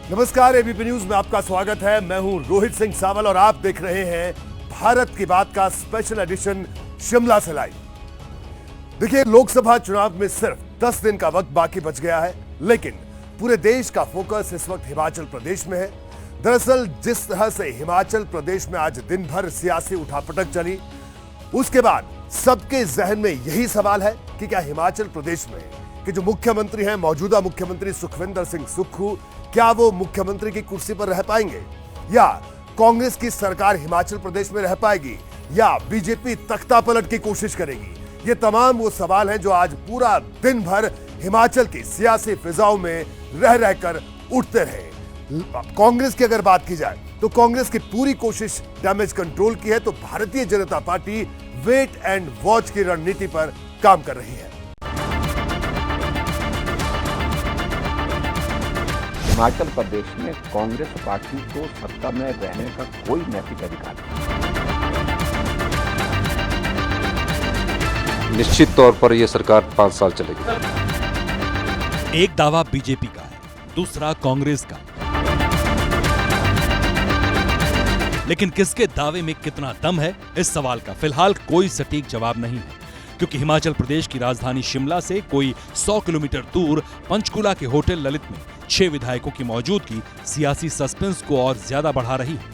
नमस्कार, ABP news में आपका स्वागत है। मैं हूं रोहित सिंह सावल और आप देख रहे हैं भारत की बात का स्पेशल एडिशन शिमला से लाइव। देखिए, लोकसभा चुनाव में सिर्फ 10 दिन का वक्त बाकी बच गया है, लेकिन पूरे देश का फोकस इस वक्त हिमाचल प्रदेश में है। दरअसल जिस तरह से हिमाचल प्रदेश में आज दिन भर सियासी उठापटक चली, उसके बाद सबके जहन में यही सवाल है कि क्या हिमाचल प्रदेश में कि जो मुख्यमंत्री हैं, मौजूदा मुख्यमंत्री सुखविंदर सिंह सुक्खू, क्या वो मुख्यमंत्री की कुर्सी पर रह पाएंगे, या कांग्रेस की सरकार हिमाचल प्रदेश में रह पाएगी, या बीजेपी तख्ता पलट की कोशिश करेगी। ये तमाम वो सवाल हैं जो आज पूरा दिन भर हिमाचल की सियासी फिजाओं में रह रहकर उठते रहे। कांग्रेस की अगर बात की जाए तो कांग्रेस की पूरी कोशिश डैमेज कंट्रोल की है, तो Bharatiya Janata party wait and watch की रणनीति पर काम कर रही है। हिमाचल प्रदेश में कांग्रेस पार्टी को सत्ता में रहने का कोई नैतिक अधिकार नहीं। निश्चित तौर पर यह सरकार 5 साल चलेगी। एक दावा बीजेपी का है, दूसरा कांग्रेस का। लेकिन किसके दावे में कितना दम है, इस सवाल का फिलहाल कोई सटीक जवाब नहीं है, क्योंकि हिमाचल प्रदेश की राजधानी शिमला से कोई 100 किलोमीटर दूर पंचकुला के होटल ललित में 6 विधायकों की मौजूदगी सियासी सस्पेंस को और ज्यादा बढ़ा रही है।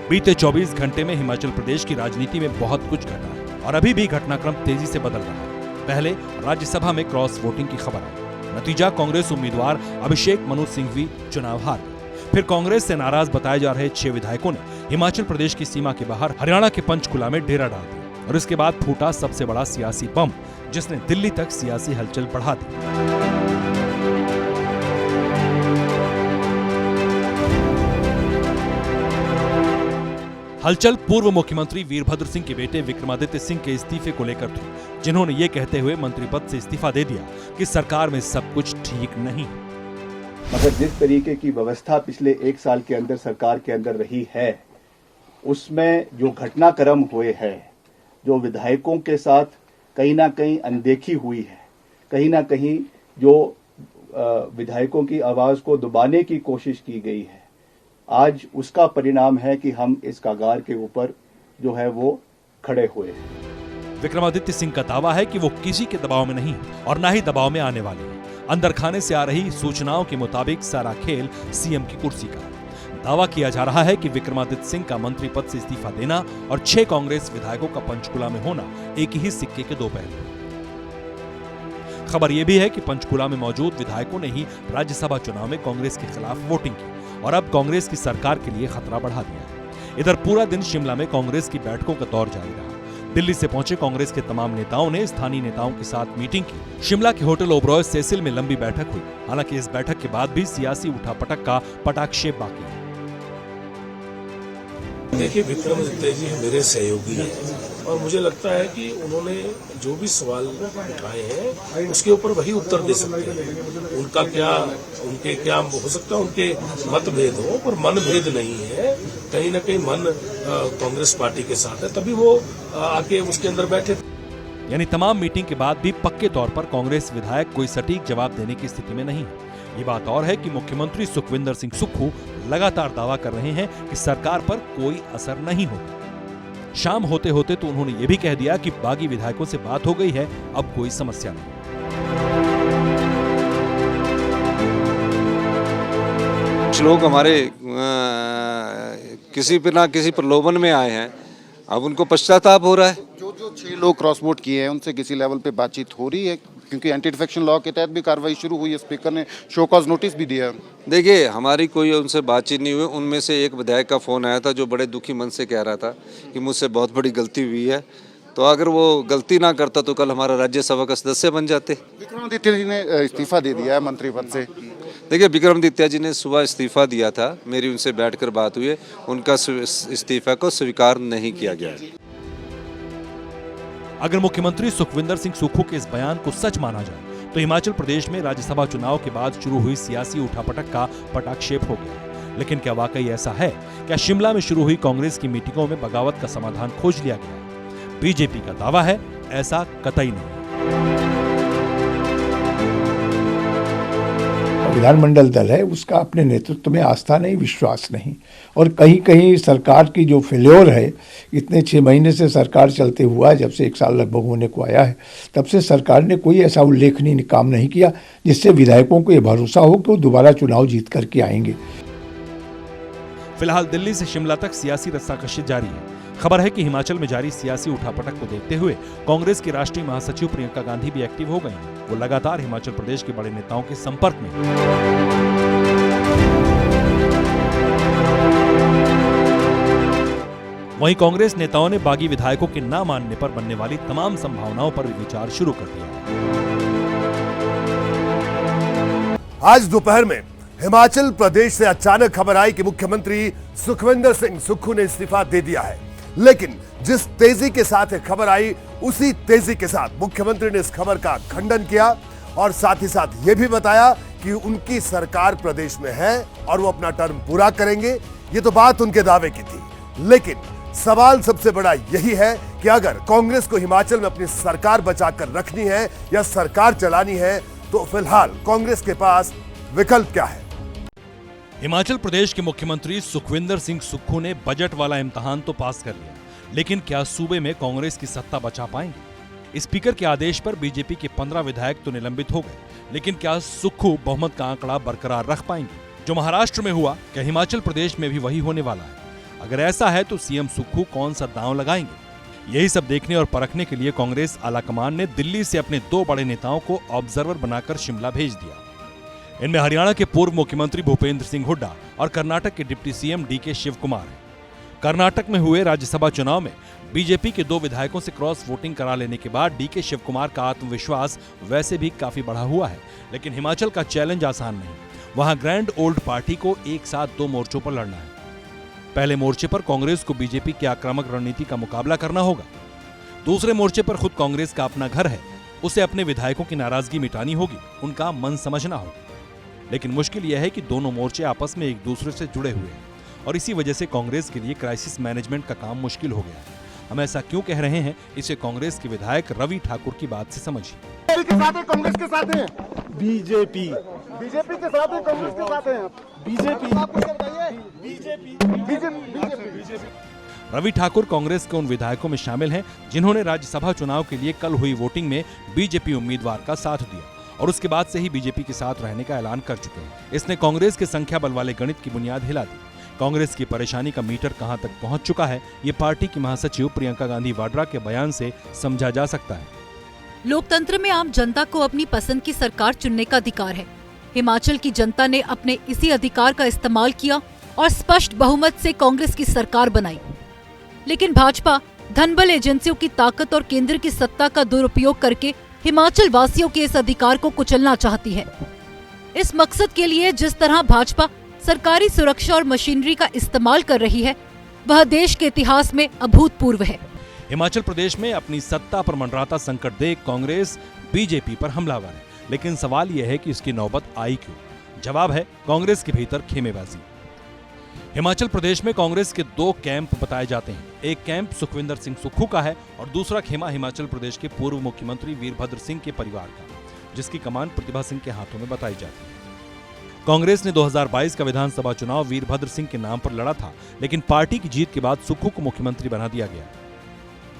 बीते 24 घंटे में हिमाचल प्रदेश की राजनीति में बहुत कुछ घटा है और अभी भी घटनाक्रम तेजी से बदल रहा है। पहले राज्यसभा में क्रॉस वोटिंग की खबर आई, नतीजा कांग्रेस उम्मीदवार अभिषेक मनु सिंघवी चुनाव हार गए। फिर कांग्रेस से नाराज बताए जा रहे 6 विधायकों ने हिमाचल प्रदेश की सीमा के बाहर हरियाणा के पंचकुला में डेरा डाल दिया और इसके बाद फूटा सबसे बड़ा सियासी बम, जिसने दिल्ली तक सियासी हलचल बढ़ा दी। हलचल पूर्व मुख्यमंत्री वीरभद्र सिंह के बेटे विक्रमादित्य सिंह के इस्तीफे को लेकर थी, जिन्होंने ये कहते हुए मंत्री पद से इस्तीफा दे दिया कि सरकार में सब कुछ ठीक नहीं है। मगर जिस तरीके की व्यवस्था पिछले 1 साल के अंदर सरकार के अंदर रही है, उसमें जो घटनाक्रम हुए हैं, जो विधायकों के साथ कहीं ना कहीं अनदेखी हुई है, कहीं ना कहीं जो विधायकों की आवाज को दबाने की कोशिश की गई है, आज उसका परिणाम है कि हम इस कगार के ऊपर जो है वो खड़े हुए हैं। विक्रमादित्य सिंह का दावा है कि वो किसी के दबाव में नहीं और ना ही दबाव में आने वाले हैं। अंदर खाने से आ रही सूचनाओं के मुताबिक सारा खेल सीएम की कुर्सी का है। दावा किया जा रहा है कि विक्रमादित्य सिंह का मंत्री पद से इस्तीफा देना और 6 कांग्रेस विधायकों का पंचकुला में होना एक ही सिक्के के 2 पहलू। खबर यह भी है कि पंचकुला में मौजूद विधायकों ने ही राज्यसभा चुनाव में कांग्रेस के खिलाफ वोटिंग की और अब कांग्रेस की सरकार के लिए खतरा बढ़ा दिया है। इधर पूरा दिन शिमला में कांग्रेस की बैठकों का दौर जारी रहा। दिल्ली से पहुंचे कांग्रेस के तमाम नेताओं ने स्थानीय नेताओं के साथ मीटिंग की। शिमला के होटल ओबरॉय सेसिल में लंबी बैठक हुई। हालांकि इस बैठक के बाद भी सियासी उठापटक का पटाक्षेप बाकी है। देखिए, विक्रमादित्य जी मेरे सहयोगी हैं और मुझे लगता है कि उन्होंने जो भी सवाल उठाए हैं उसके ऊपर वही उत्तर दे सकते हैं। उनके क्या हो सकता है, उनके मतभेद हो, पर मनभेद नहीं है। कहीं ना कहीं मन कांग्रेस पार्टी के साथ है, तभी वो आके उसके अंदर बैठे। यानी तमाम मीटिंग के बाद भी पक्के तौर पर कांग्रेस विधायक कोई सटीक जवाब देने की स्थिति में नहीं है। ये बात और है कि मुख्यमंत्री सुखविंदर सिंह सुक्खू लगातार दावा कर रहे हैं कि सरकार पर कोई असर नहीं होगा। शाम होते होते तो उन्होंने ये भी कह दिया कि बागी विधायकों से बात हो गई है, अब कोई समस्या नहीं। कुछ लोग हमारे किसी पर ना किसी प्रलोभन में आए हैं, अब उनको पश्चाताप हो रहा है। जो 6 लोग क्रॉस वोट किए हैं उनसे किसी लेवल पे बातचीत हो रही है, क्योंकि एंटी डिफेक्शन लॉ के तहत भी कार्रवाई शुरू हुई है। स्पीकर ने शो कॉज नोटिस भी दिया। देखिए, हमारी कोई उनसे बातचीत नहीं हुई। उनमें से एक विधायक का फोन आया था जो बड़े दुखी मन से कह रहा था कि मुझसे बहुत बड़ी गलती हुई है, तो अगर वो गलती ना करता तो कल हमारा राज्यसभा का सदस्य बन जाते। विक्रमादित्य जी ने इस्तीफा दे दिया है मंत्री पद से। देखिए, विक्रमादित्य जी ने सुबह इस्तीफा दिया था, मेरी उनसे बैठकर बात हुई है, उनका इस्तीफा को स्वीकार नहीं किया गया है। अगर मुख्यमंत्री सुखविंदर सिंह सुक्खू के इस बयान को सच माना जाए तो हिमाचल प्रदेश में राज्यसभा चुनाव के बाद शुरू हुई सियासी उठापटक का पटाक्षेप हो गया। लेकिन क्या वाकई ऐसा है? क्या शिमला में शुरू हुई कांग्रेस की मीटिंगों में बगावत का समाधान खोज लिया गया? बीजेपी का दावा है ऐसा कतई नहीं। विधानमंडल दल है उसका अपने नेतृत्व में आस्था नहीं, विश्वास नहीं, और कहीं कहीं सरकार की जो फेल्योर है, इतने 6 महीने से सरकार चलते हुआ है, जब से 1 साल लगभग होने को आया है, तब से सरकार ने कोई ऐसा उल्लेखनीय काम नहीं किया जिससे विधायकों को ये भरोसा हो कि वो दोबारा चुनाव जीत करके आएंगे। फिलहाल दिल्ली से शिमला तक सियासी रस्साकशी जारी है। खबर है कि हिमाचल में जारी सियासी उठापटक को देखते हुए कांग्रेस की राष्ट्रीय महासचिव प्रियंका गांधी भी एक्टिव हो गई हैं। वो लगातार हिमाचल प्रदेश के बड़े नेताओं के संपर्क में। वहीं कांग्रेस नेताओं ने बागी विधायकों के न मानने पर बनने वाली तमाम संभावनाओं पर भी विचार शुरू कर दिया है। आज दोपहर में हिमाचल प्रदेश से अचानक खबर आई कि मुख्यमंत्री सुखविंदर सिंह सुक्खू ने इस्तीफा दे दिया है। लेकिन जिस तेजी के साथ खबर आई, उसी तेजी के साथ मुख्यमंत्री ने इस खबर का खंडन किया और साथ ही साथ यह भी बताया कि उनकी सरकार प्रदेश में है और वो अपना टर्म पूरा करेंगे। ये तो बात उनके दावे की थी, लेकिन सवाल सबसे बड़ा यही है कि अगर कांग्रेस को हिमाचल में अपनी सरकार बचाकर रखनी है या सरकार चलानी है, तो फिलहाल कांग्रेस के पास विकल्प क्या है। हिमाचल प्रदेश के मुख्यमंत्री सुखविंदर सिंह सुक्खू ने बजट वाला इम्तिहान तो पास कर लिया, लेकिन क्या सूबे में कांग्रेस की सत्ता बचा पाएंगे? स्पीकर के आदेश पर बीजेपी के 15 विधायक तो निलंबित हो गए, लेकिन क्या सुक्खू बहुमत का आंकड़ा बरकरार रख पाएंगे? जो महाराष्ट्र में हुआ, क्या हिमाचल प्रदेश में भी वही होने वाला है? अगर ऐसा है तो सीएम सुक्खू कौन सा दांव लगाएंगे? यही सब देखने और परखने के लिए कांग्रेस आलाकमान ने दिल्ली से अपने 2 बड़े नेताओं को ऑब्जर्वर बनाकर शिमला भेज दिया। इनमें हरियाणा के पूर्व मुख्यमंत्री भूपेंद्र सिंह हुड्डा और कर्नाटक के डिप्टी सीएम डीके शिव कुमार हैं। कर्नाटक में हुए राज्यसभा चुनाव में बीजेपी के 2 विधायकों से क्रॉस वोटिंग करा लेने के बाद डीके शिव कुमार का आत्मविश्वास वैसे भी काफी बढ़ा हुआ है, लेकिन हिमाचल का चैलेंज आसान नहीं। वहां ग्रैंड ओल्ड पार्टी को एक साथ 2 मोर्चों पर लड़ना है। पहले मोर्चे पर कांग्रेस को बीजेपी की आक्रामक रणनीति का मुकाबला करना होगा। दूसरे मोर्चे पर खुद कांग्रेस का अपना घर है, उसे अपने विधायकों की नाराजगी मिटानी होगी, उनका मन समझना होगा। लेकिन मुश्किल यह है कि दोनों मोर्चे आपस में एक दूसरे से जुड़े हुए हैं और इसी वजह से कांग्रेस के लिए क्राइसिस मैनेजमेंट का काम मुश्किल हो गया है। हम ऐसा क्यों कह रहे हैं, इसे कांग्रेस के विधायक रवि ठाकुर की बात से समझिए। कांग्रेस के साथ है, बीजेपी के साथ है, कांग्रेस के साथ है, बीजेपी। रवि ठाकुर कांग्रेस के उन विधायकों में शामिल हैं जिन्होंने राज्यसभा चुनाव के लिए कल हुई वोटिंग में बीजेपी उम्मीदवार का साथ दिया और उसके बाद से ही बीजेपी के साथ रहने का ऐलान कर चुके हैं। इसने कांग्रेस के संख्या बल वाले गणित की बुनियाद हिला दी। कांग्रेस की परेशानी का मीटर कहां तक पहुंच चुका है, ये पार्टी की महासचिव प्रियंका गांधी वाड्रा के बयान से समझा जा सकता है। लोकतंत्र में आम जनता को अपनी पसंद की सरकार चुनने का अधिकार है। हिमाचल की जनता ने अपने इसी अधिकार का इस्तेमाल किया और स्पष्ट बहुमत से कांग्रेस की सरकार बनाई। लेकिन भाजपा धनबल एजेंसियों की ताकत और केंद्र की सत्ता का दुरुपयोग करके हिमाचल वासियों के इस अधिकार को कुचलना चाहती है। इस मकसद के लिए जिस तरह भाजपा सरकारी सुरक्षा और मशीनरी का इस्तेमाल कर रही है, वह देश के इतिहास में अभूतपूर्व है। हिमाचल प्रदेश में अपनी सत्ता पर मंडराता संकट देख कांग्रेस बीजेपी पर हमलावर है, लेकिन सवाल यह है कि इसकी नौबत आई क्यों? जवाब है कांग्रेस के भीतर खेमेबाजी। हिमाचल प्रदेश में कांग्रेस के 2 कैंप बताए जाते हैं। एक कैंप सुखविंदर सिंह सुक्खू का है और दूसरा खेमा हिमाचल प्रदेश के पूर्व मुख्यमंत्री वीरभद्र सिंह के परिवार का, जिसकी कमान प्रतिभा सिंह के हाथों में बताई जाती है। कांग्रेस ने 2022 का विधानसभा चुनाव वीरभद्र सिंह के नाम पर लड़ा था, लेकिन पार्टी की जीत के बाद सुक्खू को मुख्यमंत्री बना दिया गया।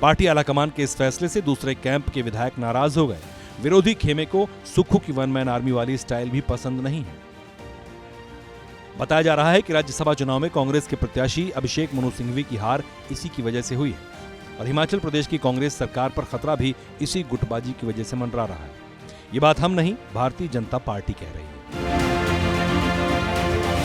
पार्टी आलाकमान के इस फैसले से दूसरे कैंप के विधायक नाराज हो गए। विरोधी खेमे को सुक्खू की 1 मैन आर्मी वाली स्टाइल भी पसंद नहीं है। बताया जा रहा है कि राज्यसभा चुनाव में कांग्रेस के प्रत्याशी अभिषेक मनु सिंघवी की हार इसी की वजह से हुई है और हिमाचल प्रदेश की कांग्रेस सरकार पर खतरा भी इसी गुटबाजी की वजह से मंडरा रहा है। ये बात हम नहीं, भारतीय जनता पार्टी कह रही है।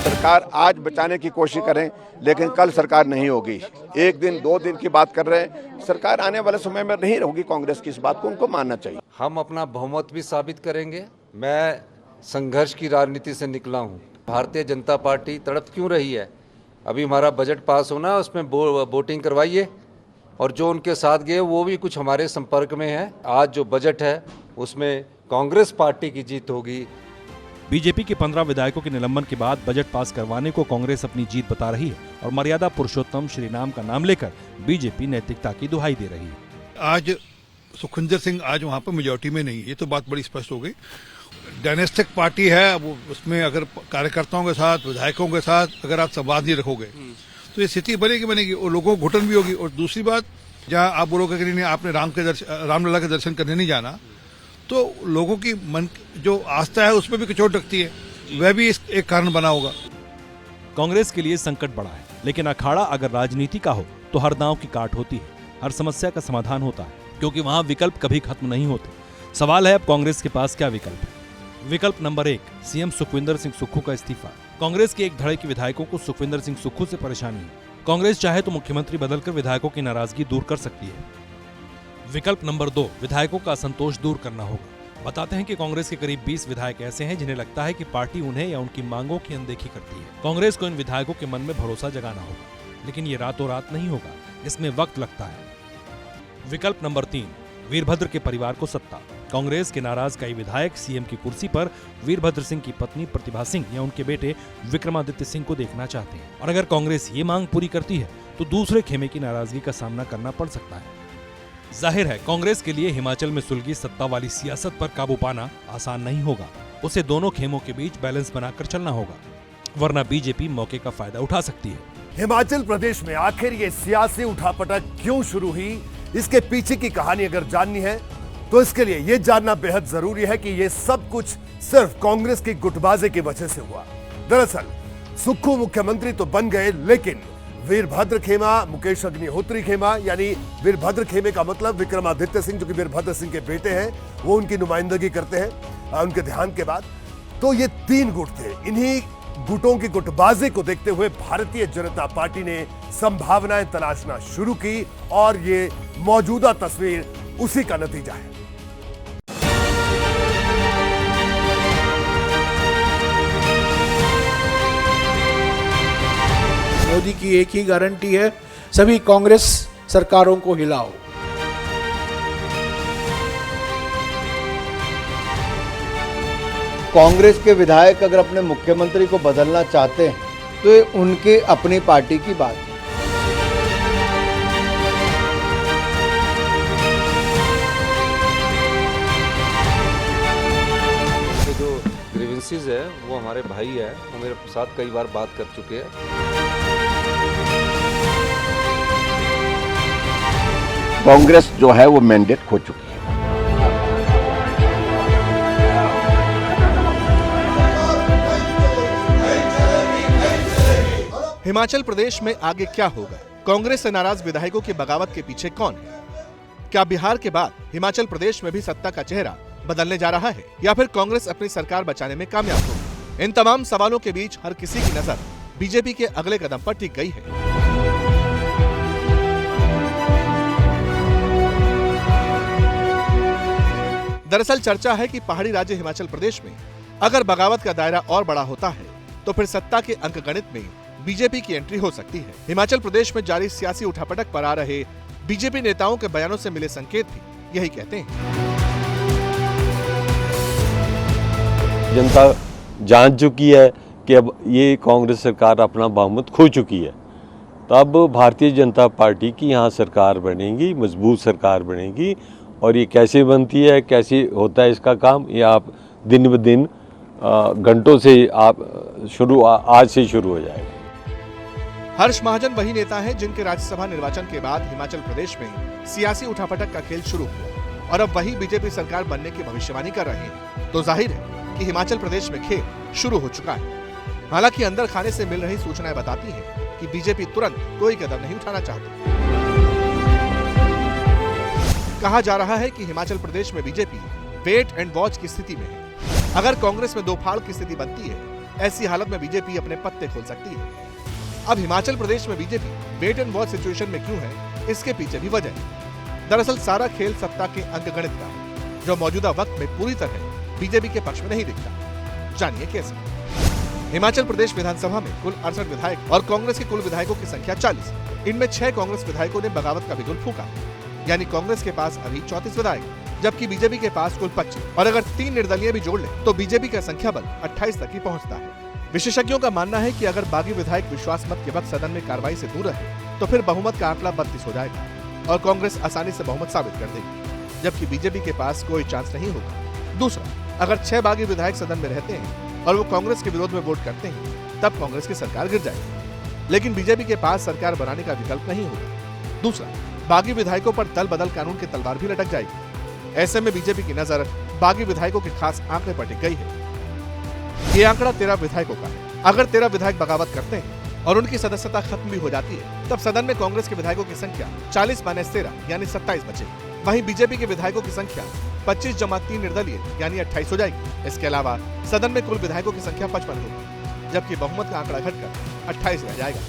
सरकार आज बचाने की कोशिश करें, लेकिन कल सरकार नहीं होगी। 1 दिन 2 दिन की बात कर रहे हैं, सरकार आने वाले समय में नहीं होगी कांग्रेस की। इस बात को उनको मानना चाहिए। हम अपना बहुमत भी साबित करेंगे। मैं संघर्ष की राजनीति से निकला हूँ। भारतीय जनता पार्टी तड़प क्यों रही है? अभी हमारा बजट पास होना, उसमें वोटिंग करवाइए और जो उनके साथ गए वो भी कुछ हमारे संपर्क में है। आज जो बजट है उसमें कांग्रेस पार्टी की जीत होगी। बीजेपी के 15 विधायकों के निलंबन के बाद बजट पास करवाने को कांग्रेस अपनी जीत बता रही है और मर्यादा पुरुषोत्तम श्री राम का नाम लेकर बीजेपी नैतिकता की दुहाई दे रही है। आज सुखविंदर सिंह आज वहां पर मेजोरिटी में नहीं है, ये तो बात बड़ी स्पष्ट हो गई। डायनेस्टिक पार्टी है, वो उसमें अगर कार्यकर्ताओं के साथ, विधायकों के साथ अगर आप संवाद नहीं रखोगे तो ये स्थिति बनेगी और लोगों को घुटन भी होगी। और दूसरी बात, जहां आप बोलोगे कि नहीं आपने रामलला के दर्शन करने नहीं जाना, तो लोगों की मन जो आस्था है उसमें भी कचोट लगती है, वह भी एक कारण बना होगा। कांग्रेस के लिए संकट बड़ा है, लेकिन अखाड़ा अगर राजनीति का हो तो हर दांव की काट होती है, हर समस्या का समाधान होता है, क्योंकि वहां विकल्प कभी खत्म नहीं होते। सवाल है अब कांग्रेस के पास क्या विकल्प है। विकल्प नंबर 1, सीएम सुखविंदर सिंह सुक्खू का इस्तीफा। कांग्रेस के एक धड़े के विधायकों को सुखविंदर सिंह सुक्खू से परेशानी है। कांग्रेस चाहे तो मुख्यमंत्री बदलकर विधायकों की नाराजगी दूर कर सकती है। विकल्प नंबर 2, विधायकों का असंतोष दूर करना होगा। बताते हैं कि कांग्रेस के करीब 20 विधायक ऐसे हैं जिन्हें लगता है कि पार्टी उन्हें या उनकी मांगों की अनदेखी करती है। कांग्रेस को इन विधायकों के मन में भरोसा जगाना होगा, लेकिन ये रातों रात नहीं होगा, इसमें वक्त लगता है। विकल्प नंबर 3, वीरभद्र के परिवार को सत्ता। कांग्रेस के नाराज कई विधायक सीएम की कुर्सी पर वीरभद्र सिंह की पत्नी प्रतिभा सिंह या उनके बेटे विक्रमादित्य सिंह को देखना चाहते हैं, और अगर कांग्रेस ये मांग पूरी करती है तो दूसरे खेमे की नाराजगी का सामना करना पड़ सकता है। जाहिर है कांग्रेस के लिए हिमाचल में सुलगी सत्ता वाली सियासत पर काबू पाना आसान नहीं होगा। उसे दोनों खेमों के बीच बैलेंस बनाकर चलना होगा, वरना बीजेपी मौके का फायदा उठा सकती है। हिमाचल प्रदेश में आखिर ये सियासी उठापटक क्यों शुरू हुई, इसके पीछे की कहानी अगर जाननी है तो इसके लिए यह जानना बेहद जरूरी है कि यह सब कुछ सिर्फ कांग्रेस की गुटबाजी की वजह से हुआ। दरअसल सुक्खू मुख्यमंत्री तो बन गए, लेकिन वीरभद्र खेमा, मुकेश अग्निहोत्री खेमा, यानी वीरभद्र खेमे का मतलब विक्रमादित्य सिंह जो कि वीरभद्र सिंह के बेटे हैं, वो उनकी नुमाइंदगी करते हैं उनके देहांत के बाद। तो ये 3 गुट थे। इन्हीं गुटों की गुटबाजी को देखते हुए भारतीय जनता पार्टी ने संभावनाएं तलाशना शुरू की, और ये मौजूदा तस्वीर उसी का नतीजा है। मोदी की एक ही गारंटी है, सभी कांग्रेस सरकारों को हिलाओ। कांग्रेस के विधायक अगर अपने मुख्यमंत्री को बदलना चाहते हैं तो ये उनके अपनी पार्टी की बात है। जो ग्रीवेंसेस है वो हमारे भाई है, वो मेरे साथ कई बार बात कर चुके हैं। कांग्रेस जो है वो मैंडेट खो चुकी है। हिमाचल प्रदेश में आगे क्या होगा? कांग्रेस से नाराज विधायकों की बगावत के पीछे कौन है? क्या बिहार के बाद हिमाचल प्रदेश में भी सत्ता का चेहरा बदलने जा रहा है, या फिर कांग्रेस अपनी सरकार बचाने में कामयाब होगी? इन तमाम सवालों के बीच हर किसी की नजर बीजेपी के अगले कदम पर टिक गई है। दरअसल चर्चा है कि पहाड़ी राज्य हिमाचल प्रदेश में अगर बगावत का दायरा और बड़ा होता है तो फिर सत्ता के अंकगणित में बीजेपी की एंट्री हो सकती है। हिमाचल प्रदेश में जारी सियासी उठापटक पर आ रहे बीजेपी नेताओं के बयानों से मिले संकेत भी यही कहते हैं। जनता जान चुकी है कि अब ये कांग्रेस सरकार अपना बहुमत खो चुकी है, तो अब भारतीय जनता पार्टी की यहाँ सरकार बनेगी, मजबूत सरकार बनेगी। और ये कैसे बनती है, कैसे होता है इसका काम, ये आप दिन ब दिन घंटों से आप आज से शुरू हो जाएगा। हर्ष महाजन वही नेता हैं जिनके राज्यसभा निर्वाचन के बाद हिमाचल प्रदेश में सियासी उठापटक का खेल शुरू हुआ, और अब वही बीजेपी सरकार बनने की भविष्यवाणी कर रहे हैं। तो जाहिर है कि हिमाचल प्रदेश में खेल शुरू हो चुका है। हालांकि अंदर खाने से मिल रही सूचनाएं बताती हैं कि बीजेपी तुरंत कोई कदम नहीं उठाना चाहती। कहा जा रहा है कि हिमाचल प्रदेश में बीजेपी वेट एंड वॉच की स्थिति में है। अगर कांग्रेस में दो फाड़ की स्थिति बनती है, ऐसी हालत में बीजेपी अपने पत्ते खोल सकती है। अब हिमाचल प्रदेश में BJP wait and watch situation में क्यों है, इसके पीछे भी वजह है। दरअसल सारा खेल सत्ता के अंकगणित का है, जो मौजूदा वक्त में पूरी तरह बीजेपी के पक्ष में नहीं दिखता। जानिए कैसे। हिमाचल प्रदेश विधानसभा में कुल 68 विधायक और कांग्रेस के कुल विधायकों की संख्या 40। इनमें 6 कांग्रेस विधायकों ने बगावत का बिगुल फूका, यानी कांग्रेस के पास अभी 34 विधायक, जबकि बीजेपी के पास कुल 25। और अगर 3 निर्दलीय भी जोड़ ले तो बीजेपी का संख्या बल 28 तक ही पहुंचता है। विशेषज्ञों का मानना है कि अगर बागी विधायक विश्वास मत के वक्त सदन में कार्रवाई से दूर रहे तो फिर बहुमत का आंकड़ा 32 हो जाएगा और कांग्रेस आसानी से बहुमत साबित कर देगी। जबकि बीजेपी के पास कोई चांस नहीं होगा। दूसरा, अगर 6 बागी विधायक सदन में रहते हैं और वो कांग्रेस के विरोध में वोट करते हैं, तब कांग्रेस की सरकार गिर जाएगी। लेकिन बीजेपी के पास सरकार बनाने का विकल्प नहीं होगा। दूसरा, बागी विधायकों पर दल बदल कानून की तलवार भी लटक जाएगी। ऐसे में बीजेपी की नजर बागी विधायकों के खास आंकड़े पर टिक गई है। ये आंकड़ा 13 विधायकों का है। अगर 13 विधायक बगावत करते हैं और उनकी सदस्यता खत्म भी हो जाती है, तब सदन में कांग्रेस के विधायकों की संख्या 40-13 यानी 27 बचेगी। वहीं बीजेपी के विधायकों की संख्या 25-3 निर्दलीय यानी 28 हो जाएगी। इसके अलावा सदन में कुल विधायकों की संख्या 55 होगी, जबकि बहुमत का आंकड़ा घटकर 28 रह जाएगा।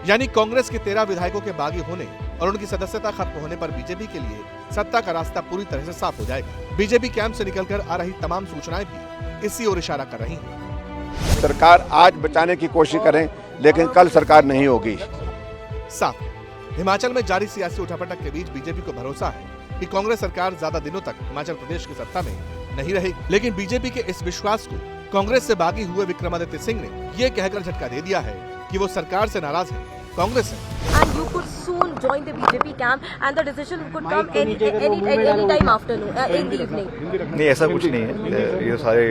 यानी कांग्रेस के 13 विधायकों के बागी होने और उनकी सदस्यता खत्म होने पर बीजेपी के लिए सत्ता का रास्ता पूरी तरह से साफ हो जाएगा। बीजेपी कैंप से निकलकर आ रही तमाम सूचनाएं भी इसी ओर इशारा कर रही हैं। सरकार आज बचाने की कोशिश करें, लेकिन कल सरकार नहीं होगी। साफ हिमाचल में जारी सियासी उठापटक के बीच बीजेपी को भरोसा है कि कांग्रेस सरकार ज्यादा दिनों तक हिमाचल प्रदेश की सत्ता में नहीं रहेगी। लेकिन बीजेपी के इस विश्वास को कांग्रेस से बागी हुए विक्रमादित्य सिंह ने ये कहकर झटका दे दिया है कि वो सरकार से नाराज है, कांग्रेस है। And you could soon join the BJP camp, and the decision could come any time afternoon, in the evening. नहीं, ऐसा कुछ नहीं है। ये सारे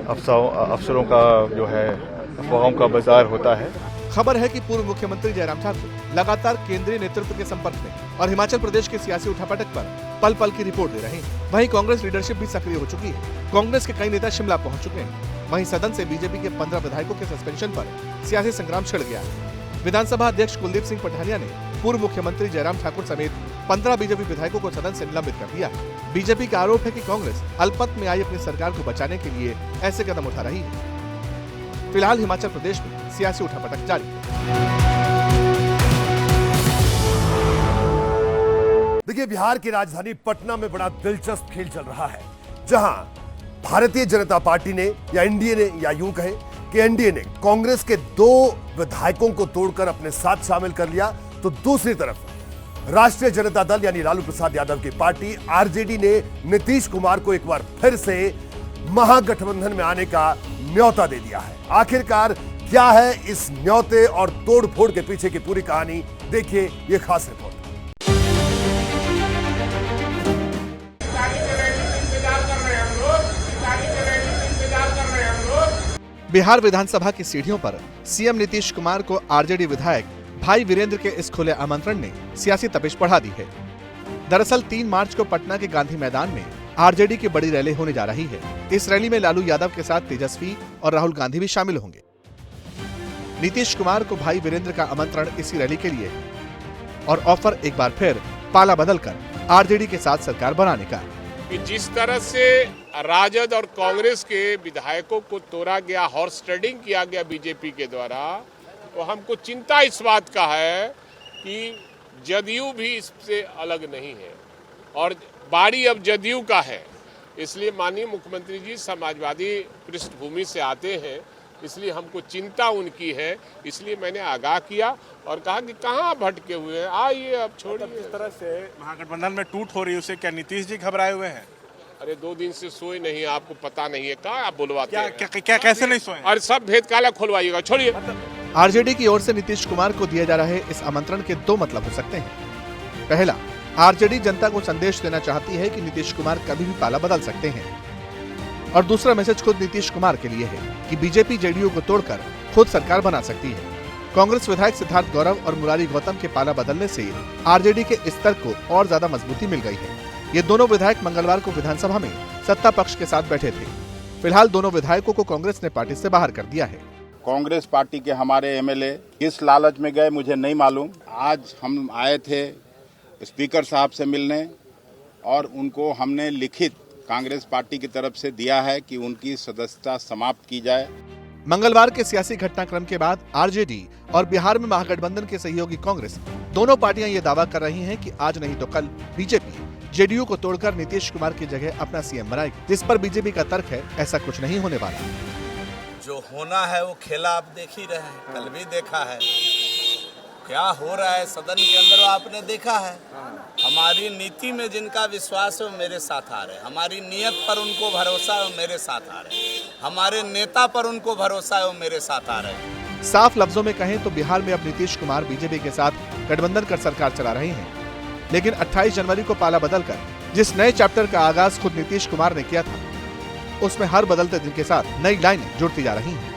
अफसरों का जो है अफवाहों का बाजार होता है। खबर है कि पूर्व मुख्यमंत्री जयराम ठाकुर लगातार केंद्रीय नेतृत्व के संपर्क में और हिमाचल प्रदेश के सियासी उठापटक पर पल पल की रिपोर्ट दे रहे हैं। वहीं कांग्रेस लीडरशिप भी सक्रिय हो चुकी है। कांग्रेस के कई नेता शिमला पहुंच चुके हैं। वहीं सदन से बीजेपी के 15 विधायकों के सस्पेंशन पर सियासी संग्राम छिड़ गया है। विधानसभा अध्यक्ष कुलदीप सिंह पठानिया ने पूर्व मुख्यमंत्री जयराम ठाकुर समेत 15 बीजेपी विधायकों को सदन से निलंबित कर दिया। बीजेपी का आरोप है कि कांग्रेस अल्पमत में आई अपनी सरकार को बचाने के लिए ऐसे कदम उठा रही है। फिलहाल हिमाचल प्रदेश में सियासी उठापटक जारी है। देखिए, बिहार की राजधानी पटना में बड़ा दिलचस्प खेल चल रहा है, जहां भारतीय जनता पार्टी ने या एनडीए ने या यूं कहें कि एनडीए ने कांग्रेस के 2 विधायकों को तोड़कर अपने साथ शामिल कर लिया, तो दूसरी तरफ राष्ट्रीय जनता दल यानी लालू प्रसाद यादव की पार्टी आरजेडी ने नीतीश कुमार को एक बार फिर से महागठबंधन में आने का न्योता दे दिया है। आखिरकार क्या है इस न्योते और तोड़फोड़ के पीछे की पूरी कहानी, देखिए ये खास रिपोर्ट। बिहार विधानसभा की सीढ़ियों पर सीएम नीतीश कुमार को आरजेडी विधायक भाई वीरेंद्र के इस खुले आमंत्रण ने सियासी तपिश बढ़ा दी है। दरअसल 3 मार्च को पटना के गांधी मैदान में आरजेडी की बड़ी रैली होने जा रही है। इस रैली में लालू यादव के साथ तेजस्वी और राहुल गांधी भी शामिल होंगे। नीतीश कुमार को भाई वीरेंद्र का आमंत्रण इसी रैली के लिए और ऑफर एक बार फिर पाला बदलकर आरजेडी के साथ सरकार बनाने का। कि जिस तरह से राजद और कांग्रेस के विधायकों को तोड़ा गया, हॉर्स ट्रेडिंग किया गया बीजेपी के द्वारा, तो हमको चिंता इस बात का है कि जदयू भी इससे अलग नहीं है और बारी अब जदयू का है। इसलिए माननीय मुख्यमंत्री जी समाजवादी पृष्ठभूमि से आते हैं, इसलिए हमको चिंता उनकी है। इसलिए मैंने आगाह किया और कहा कि कहाँ भटके हुए हैं, आइए अब छोड़िए। इस तरह से महागठबंधन में टूट हो रही है, उसे क्या नीतीश जी घबराए हुए हैं? अरे 2 दिन से सोए नहीं, आपको पता नहीं है, कहाँ आप बुलवाते हैं? क्या कैसे नहीं सोए? और सब भेद काला खुलवाइएगा, छोड़िए। आरजेडी की ओर से नीतीश कुमार को दिए जा रहे इस आमंत्रण के 2 मतलब हो सकते हैं। पहला, आरजेडी जनता को संदेश देना चाहती है कि नीतीश कुमार कभी भी पाला बदल सकते हैं, और दूसरा मैसेज खुद नीतीश कुमार के लिए है कि बीजेपी जेडीयू को तोड़कर खुद सरकार बना सकती है। कांग्रेस विधायक सिद्धार्थ गौरव और मुरारी गौतम के पाला बदलने से आरजेडी के स्तर को और ज्यादा मजबूती मिल गई है। ये दोनों विधायक मंगलवार को विधानसभा में सत्ता पक्ष के साथ बैठे थे। फिलहाल दोनों विधायकों को कांग्रेस ने पार्टी से बाहर कर दिया है। कांग्रेस पार्टी के हमारे एमएलए किस लालच में गए मुझे नहीं मालूम। आज हम आए थे स्पीकर साहब से मिलने और उनको हमने लिखित कांग्रेस पार्टी की तरफ से दिया है कि उनकी सदस्यता समाप्त की जाए। मंगलवार के सियासी घटनाक्रम के बाद आरजेडी और बिहार में महागठबंधन के सहयोगी कांग्रेस दोनों पार्टियां ये दावा कर रही हैं कि आज नहीं तो कल बीजेपी जेडीयू को तोड़कर नीतीश कुमार की जगह अपना सीएम बनाएगी, जिस पर बीजेपी का तर्क है ऐसा कुछ नहीं होने वाला। जो होना है वो खेला आप देख ही रहे हैं, कल भी देखा है क्या हो रहा है सदन के अंदर, वो आपने देखा है। हमारी नीति में जिनका विश्वास है वो मेरे साथ आ रहे हैं, हमारी नीयत पर उनको भरोसा है वो मेरे साथ आ रहे हैं, हमारे नेता पर उनको भरोसा है वो मेरे साथ आ रहे हैं। साफ लफ्जों में कहें तो बिहार में अब नीतीश कुमार बीजेपी के साथ गठबंधन कर सरकार चला रहे हैं। लेकिन 28 जनवरी को पाला बदलकर जिस नए चैप्टर का आगाज खुद नीतीश कुमार ने किया था, उसमें हर बदलते दिन के साथ नई लाइनें जुड़ती जा रही हैं।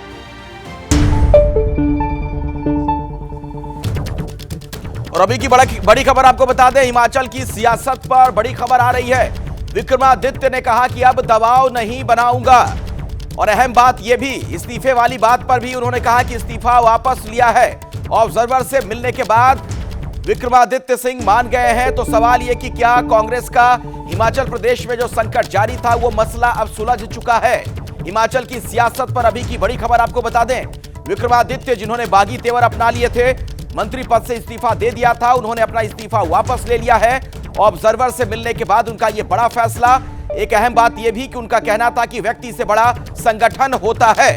और अभी की बड़ी खबर आपको बता दें, हिमाचल की सियासत पर बड़ी खबर आ रही है। विक्रमादित्य ने कहा कि अब दबाव नहीं बनाऊंगा, और अहम बात यह भी, इस्तीफे वाली बात पर भी उन्होंने कहा कि इस्तीफा वापस लिया है। ऑब्जर्वर से मिलने के बाद विक्रमादित्य सिंह मान गए हैं। तो सवाल यह कि क्या कांग्रेस का हिमाचल प्रदेश में जो संकट जारी था वो मसला अब सुलझ चुका है। हिमाचल की सियासत पर अभी की बड़ी खबर आपको बता दें, विक्रमादित्य जिन्होंने बागी तेवर अपना लिए थे, मंत्री पद से इस्तीफा दे दिया था, उन्होंने अपना इस्तीफा वापस ले लिया है। ऑब्जर्वर से मिलने के बाद उनका यह बड़ा फैसला। एक अहम बात यह भी कि उनका कहना था कि व्यक्ति से बड़ा संगठन होता है।